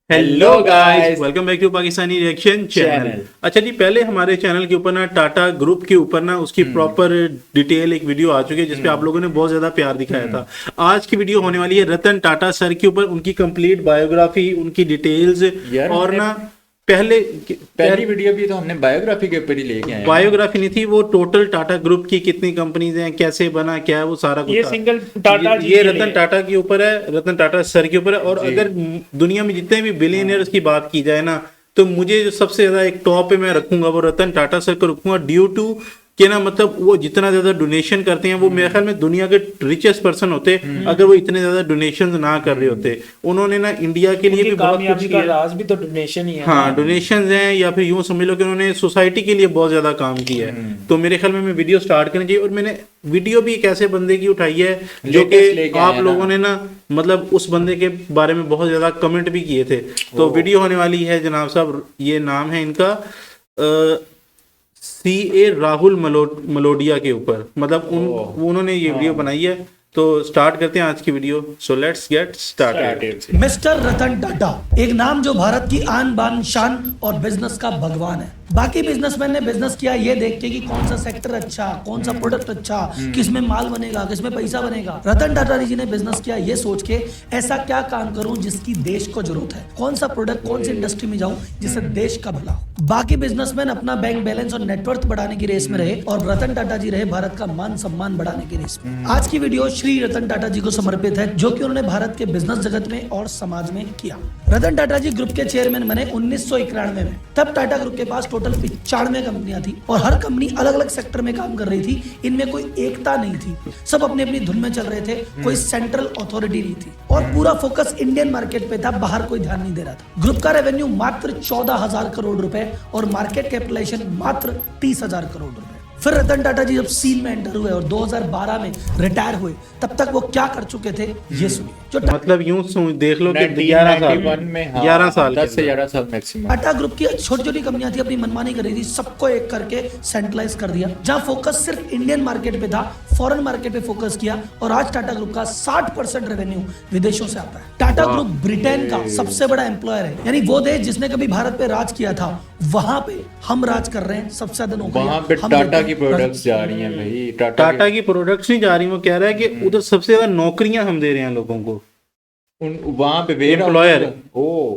Hello guys, welcome back to Pakistani reaction channel. अच्छा जी, पहले हमारे चैनल के ऊपर ना टाटा ग्रुप के ऊपर ना उसकी प्रॉपर डिटेल एक वीडियो आ चुकी है जिसपे आप लोगों ने बहुत ज्यादा प्यार दिखाया था। आज की वीडियो होने वाली है रतन टाटा सर के ऊपर, उनकी कंप्लीट बायोग्राफी, उनकी डिटेल्स। और ना पहली वीडियो भी तो हमने बायोग्राफी के ऊपर ही लेके आए। बायोग्राफी नहीं थी, वो टोटल टाटा ग्रुप की कितनी कंपनीज हैं, कैसे बना, क्या है, वो सारा कुछ ये था। सिंगल टाटा ये रतन टाटा के ऊपर है, रतन टाटा सर के ऊपर है। और अगर दुनिया में जितने भी बिलियनियर्स की बात की जाए ना, तो मुझे जो सबसे ज्यादा एक टॉप पे मैं रखूंगा वो रतन टाटा सर को रखूंगा, ड्यू टू कि ना मतलब वो जितना ज्यादा डोनेशन करते हैं, वो मेरे ख्याल में दुनिया के रिचेस्ट पर्सन होते अगर वो इतने ज्यादा डोनेशन ना कर रहे होते। उन्होंने ना इंडिया के लिए भी बहुत कुछ किया। राज भी तो डोनेशन ही है। हाँ, डोनेशन हैं, या फिर यूं समझ लो कि उन्होंने सोसाइटी के लिए बहुत ज्यादा काम किया है। तो मेरे ख्याल में वीडियो स्टार्ट करनी चाहिए। और मैंने वीडियो भी एक ऐसे बंदे की उठाई है जो कि आप लोगों ने ना मतलब उस बंदे के बारे में बहुत ज्यादा कमेंट भी किए थे। तो वीडियो होने वाली है जनाब साहब, ये नाम है इनका CA राहुल मलोडिया के ऊपर, मतलब उन्होंने ये वीडियो बनाई है। तो स्टार्ट करते हैं आज की video. So let's get started. Mister Ratan Tata, एक नाम जो भारत की आन बान शान और बिजनेस का भगवान है। बाकी बिजनेसमैन ने बिजनेस किया ये देख के कि कौन सा सेक्टर अच्छा, कौन सा प्रोडक्ट अच्छा, किसमें माल बनेगा, किसमें पैसा बनेगा। रतन टाटा जी ने बिजनेस किया ये सोच के ऐसा क्या काम करूं जिसकी देश को जरूरत है, कौन सा प्रोडक्ट, कौन सी इंडस्ट्री में जाऊं जिससे देश का भला हो। बाकी बिजनेसमैन अपना बैंक बैलेंस और नेटवर्थ बढ़ाने की रेस में रहे और रतन टाटा जी रहे भारत का मान सम्मान बढ़ाने की रेस में। आज की वीडियो श्री रतन टाटा जी को समर्पित है, जो कि उन्होंने भारत के बिजनेस जगत में और समाज में किया। रतन टाटा जी ग्रुप के चेयरमैन बने 1991 में। तब टाटा ग्रुप के पास टोटल 95 कंपनियां थी और हर कंपनी अलग अलग सेक्टर में काम कर रही थी। इनमें कोई एकता नहीं थी, सब अपनी अपनी धुन में चल रहे थे, कोई सेंट्रल अथॉरिटी नहीं थी और पूरा फोकस इंडियन मार्केट पे था, बाहर कोई ध्यान नहीं दे रहा था। ग्रुप का रेवेन्यू मात्र 14,000 करोड़ रुपए और मार्केट कैपिटलाइजेशन मात्र 30,000 करोड़ रुपए। फिर रतन टाटा जी जब सीन में एंटर हुए और 2012 में रिटायर हुए, तब तक वो क्या कर चुके थे ये सुनिए। जो मतलब यूं देख लो कि 11 साल 10 से 11 साल मैक्सिमम। टाटा ग्रुप की छोटी छोटी कंपनियां थी, अपनी मनमानी कर रही थी, सबको एक करके सेंट्रलाइज कर दिया। जहां फोकस सिर्फ इंडियन मार्केट पे था, फॉरेन मार्केट पे फोकस किया और आज टाटा ग्रुप का 60% रेवेन्यू विदेशों से आता है। टाटा ग्रुप ब्रिटेन का सबसे बड़ा एम्प्लॉयर है, यानी वो देश जिसने कभी भारत पे राज किया था वहां पे हम राज कर रहे हैं। सबसे ज्यादा वहां पे टाटा की प्रोडक्ट्स जा रही हैं भाई, टाटा की प्रोडक्ट्स नहीं जा रही। वो कह रहा है कि उधर सबसे ज्यादा नौकरियां हम दे रहे हैं लोगों को। वहां पे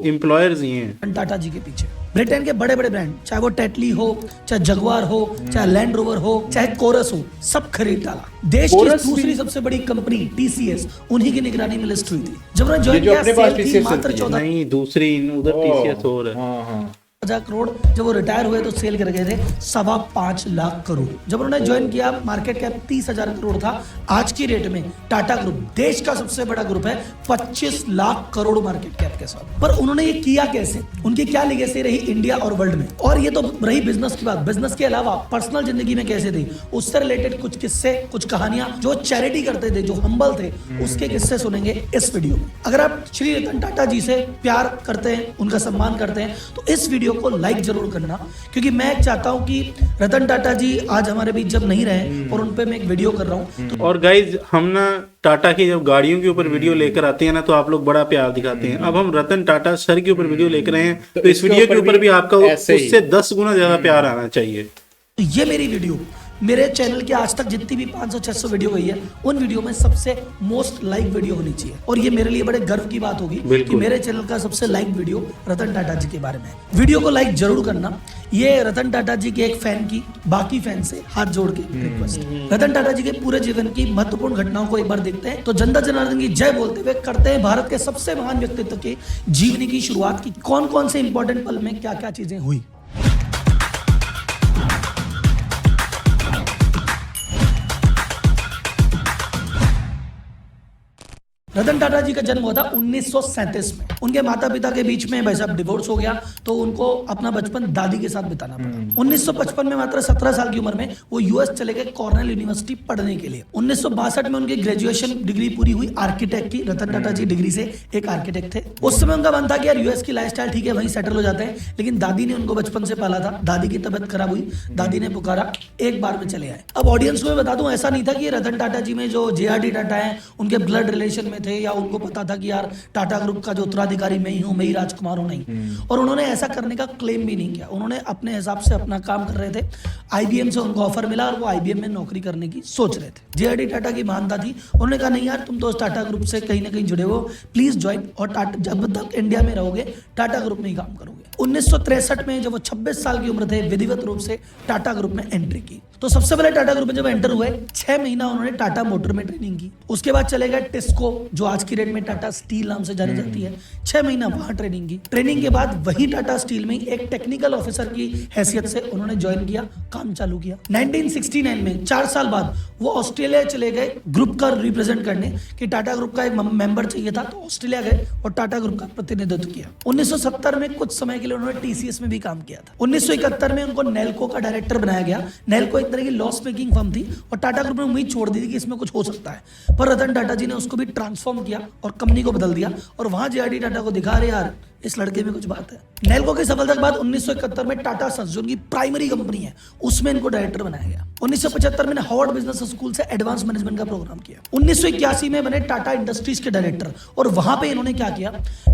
एम्प्लॉयर्स ही हैं टाटा जी के पीछे। ब्रिटेन के बड़े बड़े ब्रांड, चाहे वो टेटली हो, चाहे जगुआर हो, चाहे लैंड रोवर हो, चाहे कोरस हो, सब खरीद डाला। देश की दूसरी सबसे बड़ी कंपनी TCS उन्हीं की निगरानी में लिस्ट हुई थी। जब उन्होंने ज्वाइन किया, सेल थी मात्र 14 नहीं, दूसरी उधर TCS हो रहा है। 1000 करोड़। जब वो रिटायर हुए तो सेल कर गए थे 5.25 लाख करोड़। जब उन्होंने ज्वाइन किया, मार्केट कैप 30,000 करोड़ था। आज की रेट में टाटा ग्रुप देश का सबसे बड़ा ग्रुप है, 25 लाख करोड़ मार्केट कैप के साथ। पर उन्होंने ये किया कैसे, उनकी क्या लेगेसी रही इंडिया और वर्ल्ड में। और ये तो रही बिजनेस की बात। बिजनेस के अलावा पर्सनल जिंदगी में कैसे थी, उससे रिलेटेड कुछ किस्से, कुछ कहानियां, जो चैरिटी करते थे, जो हम्बल थे, उसके किस्से सुनेंगे इस वीडियो में। अगर आप श्री रतन टाटा जी से प्यार करते हैं, उनका सम्मान करते हैं, तो इस वीडियो को लाइक जरूर करना, क्योंकि मैं चाहता हूं कि रतन टाटा जी आज हमारे बीच जब नहीं रहे और उन पे मैं एक वीडियो कर रहा हूं। और गाइज, हम ना टाटा की जब गाड़ियों के ऊपर वीडियो लेकर आते हैं ना, तो आप लोग बड़ा प्यार दिखाते हैं। अब हम रतन टाटा सर के ऊपर वीडियो लेकर आए हैं, तो इस वीडियो के ऊपर भी आपका उससे 10 गुना ज्यादा प्यार आना चाहिए। ये मेरी वीडियो, मेरे चैनल की आज तक जितनी भी 500-600 वीडियो गई है, उन वीडियो में सबसे मोस्ट लाइक वीडियो होनी चाहिए। और ये मेरे लिए बड़े गर्व की बात होगी कि मेरे चैनल का सबसे लाइक वीडियो रतन टाटा जी के बारे में। वीडियो को लाइक जरूर करना। ये रतन टाटा जी के एक फैन की बाकी फैन से हाथ जोड़ के रिक्वेस्ट। रतन टाटा जी के पूरे जीवन की महत्वपूर्ण घटनाओं को एक बार देखते हैं। तो जनता जनार्दन की जय बोलते हुए करते हैं भारत के सबसे महान व्यक्तित्व के जीवनी की शुरुआत की कौन कौन से इंपॉर्टेंट पल में क्या क्या चीजें हुई। रतन टाटा जी का जन्म हुआ था 1937 में। उनके माता पिता के बीच में भाई साहब डिवोर्स हो गया, तो उनको अपना बचपन दादी के साथ बिताना पड़ा। 1955 में मात्र 17 साल की उम्र में वो यूएस चले गए कॉर्नेल यूनिवर्सिटी पढ़ने के लिए। 1962 में उनकी ग्रेजुएशन डिग्री पूरी हुई आर्किटेक्ट की। रतन टाटा जी डिग्री से एक आर्किटेक्ट थे। उस समय उनका मन था कि यार यूएस की लाइफस्टाइल ठीक है, वहीं सेटल हो जाते हैं, लेकिन दादी ने उनको बचपन से पाला था। दादी की तबियत खराब हुई, दादी ने पुकारा, एक बार में चले आए। अब ऑडियंस को मैं बता दूं, ऐसा नहीं था कि रतन टाटा जी में जो JRD टाटा है उनके ब्लड रिलेशन में थे या उनको पता था कि यार टाटा ग्रुप का जो उत्तराधिकारी मैं ही हूँ, मैं ही राजकुमार हूँ, नहीं। और उन्होंने ऐसा करने का क्लेम भी नहीं किया, उन्होंने अपने हिसाब से अपना काम कर रहे थे। आईबीएम से उनको ऑफर मिला और वो आईबीएम में नौकरी करने की सोच रहे थे। जेआरडी टाटा की मानता थी, उन्होंने कहा नहीं यार तुम तो टाटा ग्रुप से कहीं ना कहीं जुड़े हो, प्लीज ज्वाइन, और जब तक इंडिया में रहोगे टाटा ग्रुप में ही काम करोगे। 1963 में जब वो 26 साल की उम्र थे, विधिवत रूप से टाटा ग्रुप में एंट्री की। तो सबसे पहले टाटा ग्रुप में जब एंटर हुए 6 महीना उन्होंने टाटा मोटर में ट्रेनिंग की। उसके बाद चले गए टिस्को, जो आज की डेट में टाटा स्टील नाम से जानी जाती है, 6 महीना वहां ट्रेनिंग की। ट्रेनिंग के बाद वही टाटा स्टील में एक टेक्निकल ऑफिसर की हैसियत से उन्होंने ज्वाइन किया, काम चालू किया। 1969 में 4 साल बाद वो ऑस्ट्रेलिया चले गए ग्रुप का रिप्रेजेंट करने, कि टाटा ग्रुप का एक मेंबर चाहिए था, तो ऑस्ट्रेलिया गए और टाटा ग्रुप का प्रतिनिधित्व किया। 1970 में कुछ समय के लिए उन्होंने टीसीएस में भी काम किया था। 1971 में उनको नेल्को का डायरेक्टर बनाया गया। नेल्को एक तरह की लॉस मेकिंग फर्म थी और टाटा ग्रुप ने उम्मीद छोड़ दी थी कि इसमें कुछ हो सकता है, पर रतन टाटा जी ने उसको भी ट्रांसफॉर्म किया और कंपनी को बदल दिया, और वहां जेआरडी टाटा को दिखा रहे यार इस लड़के में कुछ बात है। नेल्को की सफलता के बाद 1971 में टाटा सन्स, जो उनकी प्राइमरी कंपनी है, उसमें इनको डायरेक्टर बनाया गया। 1975 में हार्वर्ड बिजनेस स्कूल से एडवांस मैनेजमेंट का प्रोग्राम किया। 1981 में बने टाटा इंडस्ट्रीज के डायरेक्टर, और वहां पे इन्होंने क्या किया,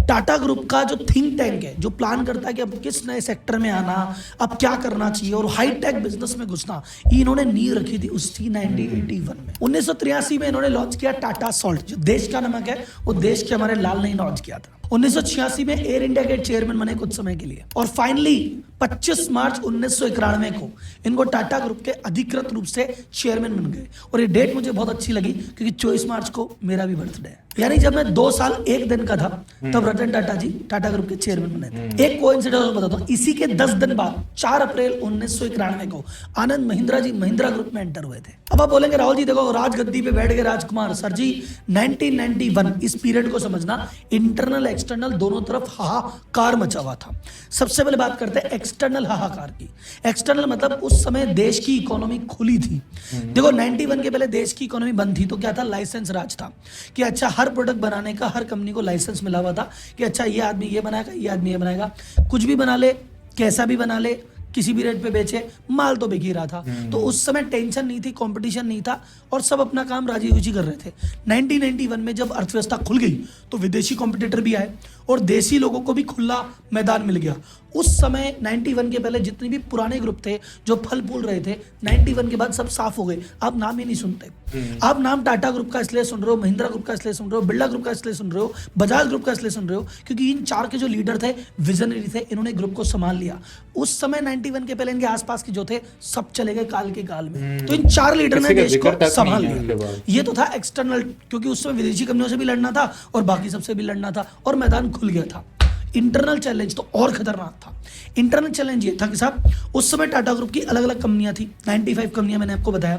टाटा ग्रुप का जो थिंक टैंक है, जो प्लान करता है कि अब किस नए सेक्टर में आना, अब क्या करना चाहिए और हाईटेक बिजनेस में घुसना, इन्होंने नींव रखी थी उसी 1981 में। 1983 में इन्होंने लॉन्च किया टाटा सॉल्ट, जो देश का नमक है, वो देश के हमारे लाल ने लॉन्च किया था। 1986 में एयर इंडिया के चेयरमैन बने कुछ समय के लिए, और फाइनली 25 मार्च 1991 को इनको टाटा ग्रुप के अधिकृत रूप से चेयरमैन बन गए। और ये डेट मुझे बहुत अच्छी लगी क्योंकि 24 मार्च को मेरा भी बर्थडे है, यानी जब मैं 2 साल 1 दिन का था तब रतन टाटा जी टाटा ग्रुप के चेयरमैन बने थे। एक कोइंसिडेंस बताता हूं, इसी के 10 दिन बाद 4 अप्रैल 1991 को आनंद महिंद्रा जी महिंद्रा ग्रुप में एंटर हुए थे। अब आप बोलेंगे राहुल जी देखो राजगद्दी पे बैठ गए राजकुमार। सर जी 1991 इस पीरियड को समझना, इंटरनल एक्सटर्नल दोनों तरफ हाहाकार मचा हुआ था। सबसे पहले बात करते हैं एक्सटर्नल हाहाकार की। एक्सटर्नल मतलब उस समय देश की इकोनॉमी खुली थी। देखो 91 के पहले देश की इकोनॉमी बंद थी, तो क्या था, लाइसेंस राज था कि अच्छा हर प्रोडक्ट बनाने का हर कंपनी को लाइसेंस मिला हुआ था कि अच्छा ये आदमी ये बनाएगा, ये आदमी ये बनाएगा, कुछ भी बना ले, कैसा भी बना ले, किसी भी रेट पे बेचे, माल तो बिक ही रहा था। तो उस समय टेंशन नहीं थी, कंपटीशन नहीं था और सब अपना काम राजी खुशी कर रहे थे। 1991 में जब अर्थव्यवस्था खुल गई तो विदेशी कॉम्पिटिटर भी आए और देसी लोगों को भी खुला मैदान मिल गया। उस समय 91 के पहले जितने भी पुराने ग्रुप थे जो फल फूल रहे थे, 91 के बाद सब साफ हो गए, आप नाम ही नहीं सुनते। आप नाम टाटा ग्रुप का इसलिए सुन रहे हो, महिंद्रा ग्रुप का इसलिए सुन रहे हो, बिरला ग्रुप का इसलिए सुन रहे हो, बजाज ग्रुप का इसलिए सुन रहे हो क्योंकि इन 4 के जो लीडर थे विजनरी थे, इन्होंने ग्रुप को संभाल लिया। उस समय 91 के पहले इनके आसपास के जो थे सब चले गए काल के काल में, तो इन 4 लीडर ने देश को संभाल लिया। ये तो था एक्सटर्नल, क्योंकि उस समय विदेशी कंपनियों से भी लड़ना था और बाकी सबसे भी लड़ना था और मैदान खुल गया था। इंटरनल चैलेंज तो और खतरनाक था। इंटरनल चैलेंज ये था कि साहब उस समय टाटा ग्रुप की अलग अलग कंपनियां थी, 95 कंपनियां मैंने आपको बताया।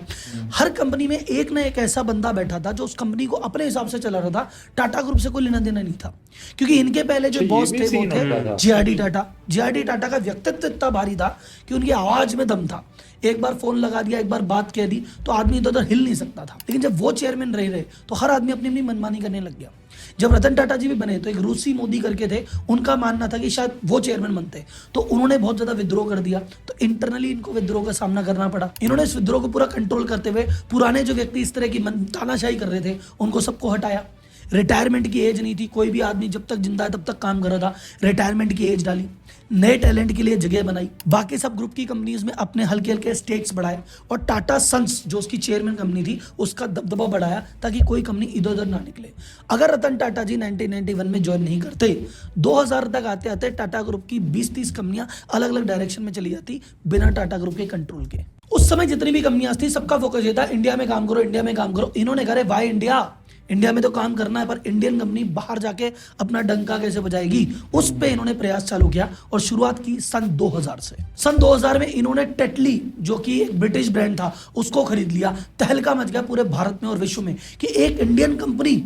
हर कंपनी में एक ना एक ऐसा बंदा बैठा था जो उस कंपनी को अपने हिसाब से चला रहा था, टाटा ग्रुप से कोई लेना देना नहीं था। क्योंकि इनके पहले जो बॉस थे वो थे जेआरडी टाटा। जेआरडी टाटा का व्यक्तित्व इतना भारी था कि उनकी आवाज में दम था। एक बार फोन लगा दिया, एक बार बात कह दी तो आदमी इधर उधर हिल नहीं सकता था। लेकिन जब वो चेयरमैन रहे तो हर आदमी अपनी अपनी मनमानी करने लग गया। जब रतन टाटा जी भी बने तो एक रूसी मोदी करके थे, उनका मानना था कि शायद वो चेयरमैन बनते, तो उन्होंने बहुत ज्यादा विद्रोह कर दिया। तो इंटरनली इनको विद्रोह का सामना करना पड़ा। इन्होंने इस विद्रोह को पूरा कंट्रोल करते हुए पुराने जो व्यक्ति इस तरह की तानाशाही कर रहे थे उनको सबको हटाया। रिटायरमेंट की एज नहीं थी, कोई भी आदमी जब तक जिंदा है तब तक काम कर रहा था। रिटायरमेंट की एज डाली, नए टैलेंट के लिए जगह बनाई। बाकी सब ग्रुप की कंपनीज में अपने हल्के हल्के स्टेक्स बढ़ाए और टाटा सन्स जो उसकी चेयरमैन कंपनी थी उसका दबदबा बढ़ाया ताकि कोई कंपनी इधर उधर ना निकले। अगर रतन टाटा जी 1991 में ज्वाइन नहीं करते, 2000 तक आते आते टाटा ग्रुप की 20-30 कंपनियां अलग अलग डायरेक्शन में चली जाती बिना टाटा ग्रुप के कंट्रोल के। उस समय जितनी भी कंपनियां थी सबका फोकस ये था इंडिया में काम करो, इंडिया में काम करो। इन्होंने कहा वाई इंडिया में तो काम करना है, पर इंडियन कंपनी बाहर जाके अपना डंका कैसे बजाएगी, उस पे इन्होंने प्रयास चालू किया और शुरुआत की सन 2000 से। सन 2000 में इन्होंने टेटली जो कि एक ब्रिटिश ब्रांड था उसको खरीद लिया। तहलका मच गया पूरे भारत में और विश्व में कि एक इंडियन कंपनी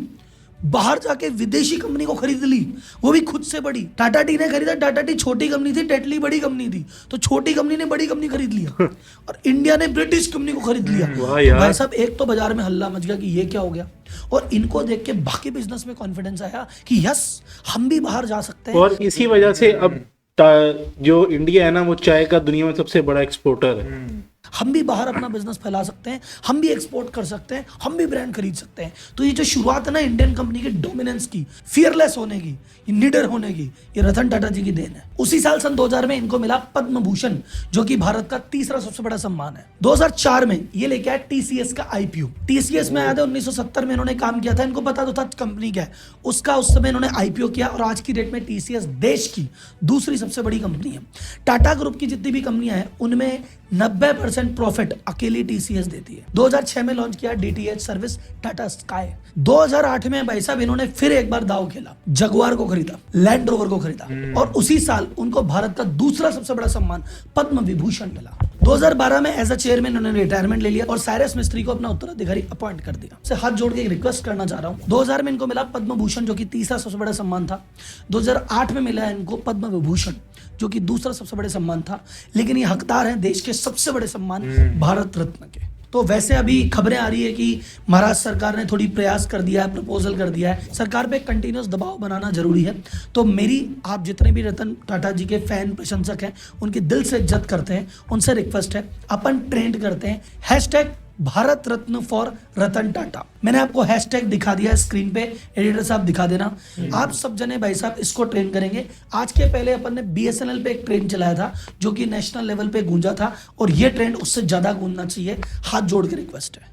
बाहर जाके विदेशी कंपनी को खरीद ली, वो भी खुद से बड़ी। टाटा टी ने खरीदा, टाटा टी छोटी कंपनी थी, टेटली बड़ी कंपनी थी, तो छोटी कंपनी ने बड़ी कंपनी खरीद लिया और इंडिया ने ब्रिटिश कंपनी को खरीद लिया। भाई साहब एक तो बाजार में हल्ला मच गया कि ये क्या हो गया, और इनको देख के बाकी बिजनेस में कॉन्फिडेंस आया कि यस हम भी बाहर जा सकते हैं। और इसी वजह से अब जो इंडिया है ना वो चाय का दुनिया में सबसे बड़ा एक्सपोर्टर है। हम भी बाहर अपना बिजनेस फैला सकते हैं, हम भी एक्सपोर्ट कर सकते हैं, हम भी ब्रांड खरीद सकते हैं। तो ये जो शुरुआत है ना इंडियन कंपनी के डोमिनेंस की, फियरलेस होने की, निडर होने की, ये रतन टाटा जी की देन है। उसी साल सन 2000 में इनको मिला पद्म भूषण, जो कि भारत का तीसरा सबसे बड़ा सम्मान है। 2004 में ये लेके आया टीसीएस का आईपीओ। टीसीएस में आया था 1970 में इन्होंने काम किया था, इनको पता तो था कंपनी क्या है उसका। उस समय इन्होंने आईपीओ किया और आज की डेट में टीसीएस देश की दूसरी सबसे बड़ी कंपनी है। टाटा ग्रुप की जितनी भी कंपनियां हैं उनमें 90% प्रॉफिट अकेली टीसीएस देती है। 2006 में लॉन्च किया डीटीएच सर्विस टाटा स्काई। 2008 में भाई साहब इन्होंने फिर एक बार दाव खेला, जगुआर को खरीदा, लैंड रोवर को खरीदा और उसी साल उनको भारत का दूसरा सबसे बड़ा सम्मान पद्म विभूषण मिला। 2012 में एज अ चेयरमैन उन्होंने रिटायरमेंट ले लिया और साइरस मिस्त्री को अपना उत्तराधिकारी अपॉइंट कर दिया। से हाथ जोड़ के एक रिक्वेस्ट करना चाह रहा हूं, 2000 में इनको मिला पद्म भूषण जो कि तीसरा सबसे बड़ा सम्मान था। 2008 में मिला इनको पद्म विभूषण जो कि दूसरा सबसे बड़े सम्मान था, लेकिन ये हकदार हैं देश के सबसे बड़े सम्मान भारत रत्न के। तो वैसे अभी खबरें आ रही है कि महाराष्ट्र सरकार ने थोड़ी प्रयास कर दिया है, प्रपोजल कर दिया है। सरकार पे कंटिन्यूस दबाव बनाना जरूरी है। तो मेरी, आप जितने भी रतन टाटा जी के फैन प्रशंसक हैं, उनकी दिल से इज्जत करते हैं, उनसे रिक्वेस्ट है अपन ट्रेंड करते हैं हैशटैग भारत रत्न फॉर रतन टाटा। मैंने आपको हैशटैग दिखा दिया है स्क्रीन पे, एडिटर साहब दिखा देना। आप सब जने भाई साहब इसको ट्रेन करेंगे। आज के पहले अपन ने बीएसएनएल पे एक ट्रेंड चलाया था जो कि नेशनल लेवल पे गूंजा था और ये ट्रेंड उससे ज्यादा गूंजना चाहिए। हाथ जोड़ के रिक्वेस्ट है।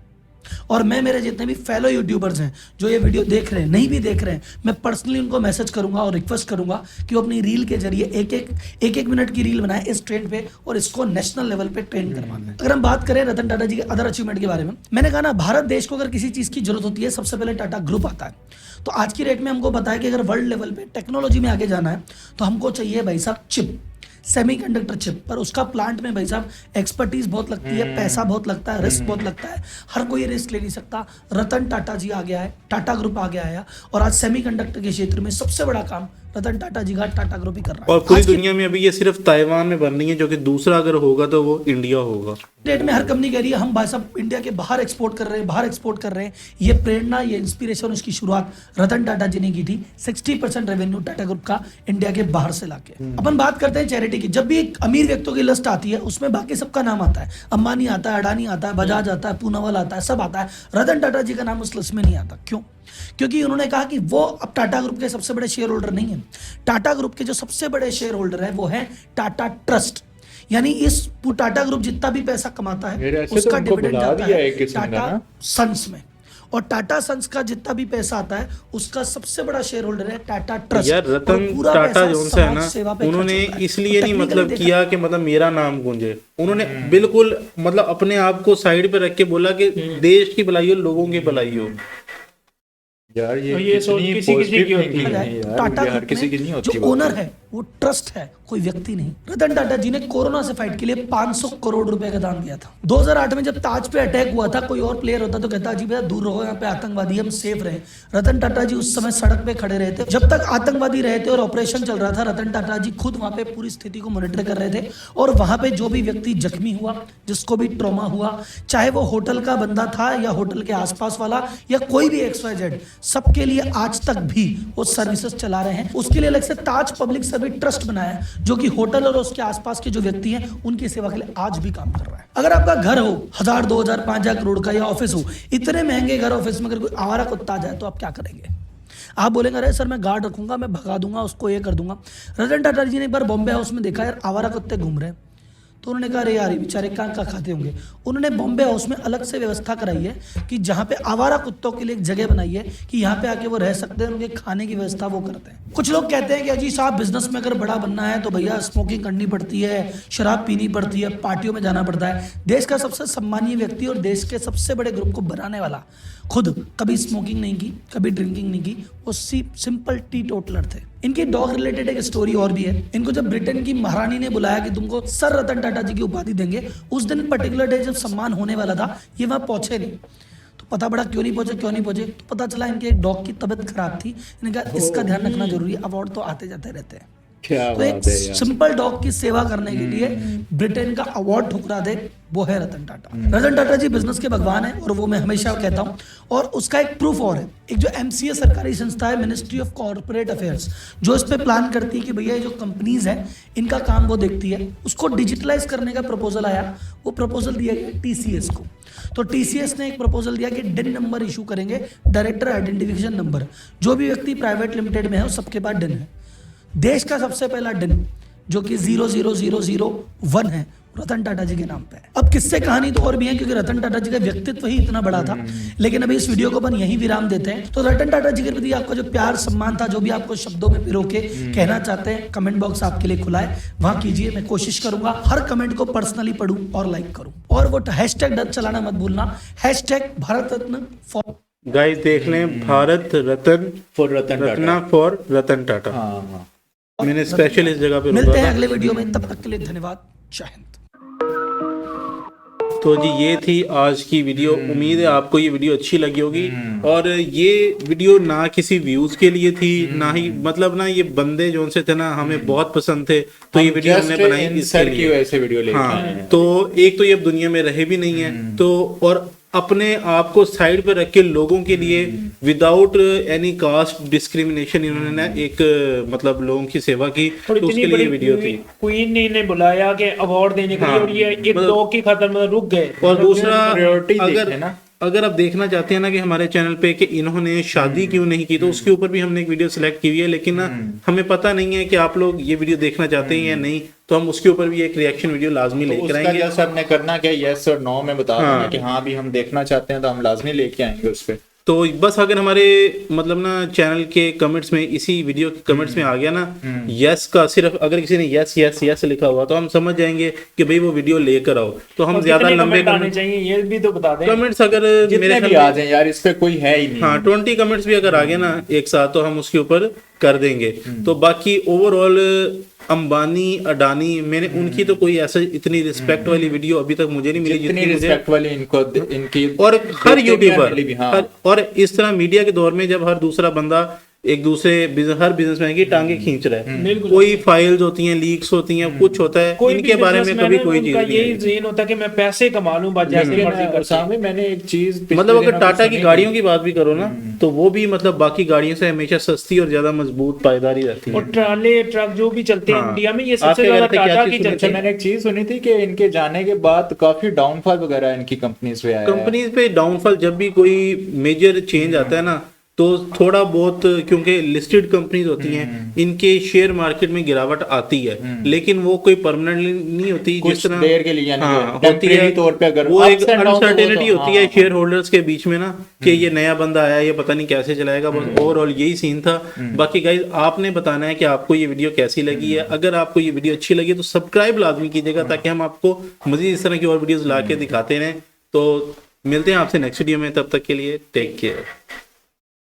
और मैं, मेरे जितने भी फेलो यूट्यूबर्स हैं जो ये वीडियो देख रहे हैं, नहीं भी देख रहे हैं, मैं पर्सनली उनको मैसेज करूंगा और रिक्वेस्ट करूंगा कि वो अपनी रील के जरिए एक एक मिनट की रील बनाए इस ट्रेंड पे और इसको नेशनल लेवल पे ट्रेंड करवाना है। अगर हम बात करें रतन टाटा जी के अदर अचीवमेंट के बारे में, मैंने कहा ना भारत देश को अगर किसी चीज की जरूरत होती है सबसे पहले टाटा ग्रुप आता है। तो आज की डेट में हमको पता है कि अगर वर्ल्ड लेवल पे टेक्नोलॉजी में आगे जाना है तो हमको चाहिए भाई साहब चिप, सेमीकंडक्टर चिप। पर उसका प्लांट में भाई साहब एक्सपर्टीज बहुत लगती है, पैसा बहुत लगता है, रिस्क बहुत लगता है। हर कोई रिस्क ले नहीं सकता। रतन टाटा जी आ गया है, टाटा ग्रुप आ गया है और आज सेमीकंडक्टर के क्षेत्र में सबसे बड़ा काम रतन टाटा जी का टाटा ग्रुप ही कर रहा है। और पूरी दुनिया में अभी ये सिर्फ ताइवान में बन रही है, जो कि दूसरा अगर होगा तो वो इंडिया होगा। डेट में हर कंपनी कह रही है हम भाई साहब इंडिया के बाहर एक्सपोर्ट कर रहे हैं, बाहर एक्सपोर्ट कर रहे हैं। ये प्रेरणा, ये इंस्पिरेशन, उसकी शुरुआत रतन टाटा जी ने की थी। 60% रेवेन्यू टाटा ग्रुप का इंडिया के बाहर से लाके। अपन बात करते हैं चैरिटी की। जब भी एक अमीर व्यक्तियों की लिस्ट आती है उसमें बाकी सबका नाम आता है, अंबानी आता है, अडानी आता है, बजाज आता है, पूनावाला आता है, सब आता है। रतन टाटा जी का नाम उस लिस्ट में नहीं आता। क्यों? क्योंकि उन्होंने कहा कि वो अब टाटा ग्रुप के सबसे बड़े शेयर होल्डर नहीं है। टाटा ग्रुप के जो सबसे बड़े शेयर होल्डर है वो है टाटा ट्रस्ट। यानी इस टाटा ग्रुप जितना भी पैसा कमाता है उसका डिविडेंड जाता है टाटा सन्स में, और टाटा सन्स का जितना भी पैसा आता है उसका सबसे बड़ा शेयर होल्डर है टाटा ट्रस्ट। यार रतन टाटा जो है ना, उन्होंने इसलिए नहीं मतलब किया कि मतलब मेरा नाम गूंजे। उन्होंने बिल्कुल मतलब अपने आप को साइड पे रख के बोला कि देश की भलाई हो, लोगों की भलाई हो। यार ये सोच किसी की होती है, टाटा हर किसी की नहीं होती। जो ओनर है वो ट्रस्ट है, कोई व्यक्ति नहीं। रतन टाटा जी ने कोरोना से फाइट के लिए 500 करोड़ रुपए का दान दिया था। 2008 में जब ताज पे अटैक हुआ था, कोई और प्लेयर होता तो कहता जी भैया दूर रहो, यहाँ पे आतंकवादी, हम सेफ रहे। रतन टाटा जी उस समय सड़क पे खड़े रहे थे। जब तक आतंकवादी रहे थे और ऑपरेशन चल रहा था, रतन टाटा जी खुद वहां पे पूरी स्थिति को मॉनिटर कर रहे थे और वहां पे जो भी व्यक्ति जख्मी हुआ, जिसको भी ट्रॉमा हुआ, चाहे वो होटल का बंदा था या होटल के आसपास वाला या कोई भी XYZ, सबके लिए आज तक भी वो सर्विसेज चला रहे हैं। उसके लिए अलग से ताज पब्लिक सर्विस ट्रस्ट बनाया है जो कि होटल और उसके आसपास के जो व्यक्ति हैं उनकी सेवा के लिए आज भी काम कर रहा है। अगर आपका घर हो 1000, 2000, 5000 करोड़ का या ऑफिस हो, इतने महंगे घर ऑफिस में अगर कोई आवारा कुत्ता आ जाए तो आप क्या करेंगे? आप बोलेंगे अरे सर मैं गार्ड रखूंगा, मैं भगा दूंगा उसको, ये कर दूंगा। रतन टाटा जी ने एक बार बॉम्बे हाउस में देखा यार आवारा कुत्ते घूम रहे हैं, तो उन्होंने कहा अरे यार ये बेचारे कहाँ खाते होंगे। उन्होंने बॉम्बे हाउस में अलग से व्यवस्था कराई है कि जहाँ पे आवारा कुत्तों के लिए एक जगह बनाई है कि यहाँ पे आके वो रह सकते हैं, उनके खाने की व्यवस्था वो करते हैं। कुछ लोग कहते हैं कि अजी साहब बिजनेस में अगर बड़ा बनना है तो भैया स्मोकिंग करनी पड़ती है, शराब पीनी पड़ती है, पार्टियों में जाना पड़ता है। देश का सबसे सम्मानीय व्यक्ति और देश के सबसे बड़े ग्रुप को बनाने वाला खुद कभी स्मोकिंग नहीं की, कभी ड्रिंकिंग नहीं की, वो सिंपल टी टोटलर थे। इनकी डॉग रिलेटेड एक स्टोरी और भी है। इनको जब ब्रिटेन की महारानी ने बुलाया कि तुमको सर रतन टाटा जी की उपाधि देंगे, उस दिन पर्टिकुलर डे जब सम्मान होने वाला था ये वहां पहुंचे नहीं। तो पता पड़ा क्यों नहीं पहुंचे, तो पता चला इनके एक डॉग की तबीयत खराब थी। इन्होंने कहा इसका ध्यान रखना जरूरी है, अवार्ड तो आते जाते रहते हैं। क्या तो एक बात है यार। सिंपल डॉग की सेवा करने के लिए ब्रिटेन का अवार्ड ठुकरा दे, वो है रतन टाटा। रतन टाटा जी बिजनेस के भगवान है, और वो मैं हमेशा कहता हूँ। और उसका एक प्रूफ और है, एक जो MCA सरकारी संस्था है, मिनिस्ट्री ऑफ कॉर्पोरेट अफेयर्स, जो इस पे प्लान करती है कि भैया ये जो कंपनीज हैं इनका काम वो देखती है, उसको डिजिटलाइज करने का प्रपोजल आया। वो प्रपोजल दिया गया TCS को। तो TCS ने एक प्रपोजल दिया कि डिन नंबर इशू करेंगे, डायरेक्टर आइडेंटिफिकेशन नंबर। जो भी व्यक्ति प्राइवेट लिमिटेड में है उस सबके पास डिन है। देश का सबसे पहला डिन जो कि 00001 है, रतन टाटा जी के नाम पे है। अब किससे कहानी तो और भी है, क्योंकि रतन टाटा जी का व्यक्तित्व ही इतना बड़ा था। लेकिन अभी इस वीडियो को अपन यहीं विराम देते हैं। तो रतन टाटा जी के प्रति आपका जो प्यार सम्मान था, जो भी आपको शब्दों में पिरो के कहना चाहते हैं, कमेंट बॉक्स आपके लिए खुला है, वहां कीजिए। मैं कोशिश करूंगा हर कमेंट को पर्सनली पढूं और लाइक करूं। और वो हैशटैग डच चलाना मत भूलना, भारत रत्न फॉर। गाइस देख लें, Bharat Ratna for Ratan Ratna for Ratan Tata. हाँ। मैंने स्पेशल इस जगह पे मिलते रोका हैं था। अगले वीडियो में, तब तक के लिए धन्यवाद, जय हिंद। तो जी ये थी आज की वीडियो। उम्मीद है आपको ये वीडियो अच्छी लगी होगी। और ये वीडियो ना किसी व्यूज के लिए थी, ना ही मतलब ना, ये बंदे जो से थे ना हमें बहुत पसंद थे, तो ये वीडियो हमने बनाई इसके लिए। वैसे वीडियो लेके आए हाँ, हैं। तो एक तो ये अब दुनिया में रहे भी नहीं है, तो और अपने आप को साइड पे रख के लोगों के लिए विदाउट एनी कास्ट डिस्क्रिमिनेशन इन्होंने ना एक मतलब लोगों की सेवा की। और तो उसके इतनी लिए बड़ी ये वीडियो थी। क्वीन ने इन्हें बुलाया कि अवार्ड देने के लिए, और ये एक मतलब- डॉग की खातिर मतलब रुक गए। और दूसरा, priority अगर देखे ना। अगर आप देखना चाहते हैं ना कि हमारे चैनल पे कि इन्होंने शादी क्यों नहीं की, तो उसके ऊपर भी हमने एक वीडियो सिलेक्ट की हुई है। लेकिन ना हमें पता नहीं है कि आप लोग ये वीडियो देखना चाहते हैं या नहीं, तो हम उसके ऊपर भी एक रिएक्शन वीडियो लाजमी तो लेकर उसका आएंगे। जैसे हमने करना क्या, यस और नो में बता हाँ। देना कि हाँ भी हम देखना चाहते हैं, तो हम लाजमी लेके आएंगे उस पे। तो बस अगर हमारे मतलब ना चैनल के कमेंट्स में, इसी वीडियो के कमेंट्स में आ गया ना यस का, सिर्फ अगर किसी ने यस यस यस लिखा हुआ, तो हम समझ जाएंगे कि भाई वो वीडियो लेकर आओ। तो हम और ज्यादा कितने लंबे कमेंट आने चाहिए ये भी तो बता दें। कमेंट्स अगर जितने मेरे भी ख्याल आ में- जाए यार, इस पे कोई है ही नहीं। हाँ 20 कमेंट्स भी अगर आ गए ना एक साथ, तो हम उसके ऊपर कर देंगे। तो बाकी ओवरऑल अंबानी अडानी, मैंने उनकी तो कोई ऐसा इतनी रिस्पेक्ट वाली वीडियो अभी तक मुझे नहीं मिली जितनी जितनी मुझे। रिस्पेक्ट वाली इनको इनकी और हर जितनी यूट्यूबर मिली भी, हाँ। और इस तरह मीडिया के दौर में जब हर दूसरा बंदा एक दूसरे हर बिजनेसमैन की टांगे खींच रहा है, बिल्कुल। कोई फाइल्स होती हैं, लीक्स होती हैं, कुछ होता है, कोई भी इनके बारे में businessman कभी है, कोई चीज उनका नहीं यही है। ज़हन होता है कि मैं पैसे कमा लूं, बस जैसे मर्जी लेकिन कर। सामने मैंने एक चीज पिछले मतलब अगर दिनों पे टाटा की सुनी गाड़ियों थी। की बात भी करो ना, तो वो भी मतलब बाकी गाड़ियों से हमेशा सस्ती और ज्यादा मजबूत पायदारी रहती है। और ट्राले ट्रक जो भी चलते हैं हाँ। इंडिया में, ये आप सबसे क्या ज्यादा कहते हैं, क्या टाटा चीज़ की सुनी चलते अच्छा, हैं। मैंने एक चीज सुनी थी कि इनके जाने के बाद काफी डाउनफॉल वगैरह इनकी कंपनीज पे आया है। कंपनीज पे डाउनफॉल, जब भी कोई मेजर चेंज आता है ना, तो थोड़ा बहुत, क्योंकि लिस्टेड कंपनीज होती हैं, इनके शेयर मार्केट में गिरावट आती है, लेकिन वो कोई परमानेंटली नहीं होती। कुछ जिस तरह देर के लिए, यानी हाँ, कि होती है, temporary तौर पे अगर वो ups एक and downs तो वो तो- अनसर्टेनिटी होती है हाँ, शेयर होल्डर्स के बीच में ना, कि ये नया बंदा आया, ये पता नहीं कैसे चलाएगा। बस ओवरऑल यही सीन था। बाकी गाइस आपने बताना है कि आपको ये वीडियो कैसी लगी है। अगर आपको ये वीडियो अच्छी लगी तो सब्सक्राइब लाजमी कीजिएगा, ताकि हम आपको मजीद इस तरह की और वीडियोस ला के दिखाते रहें। तो मिलते हैं आपसे नेक्स्ट वीडियो में, तब तक के लिए टेक केयर।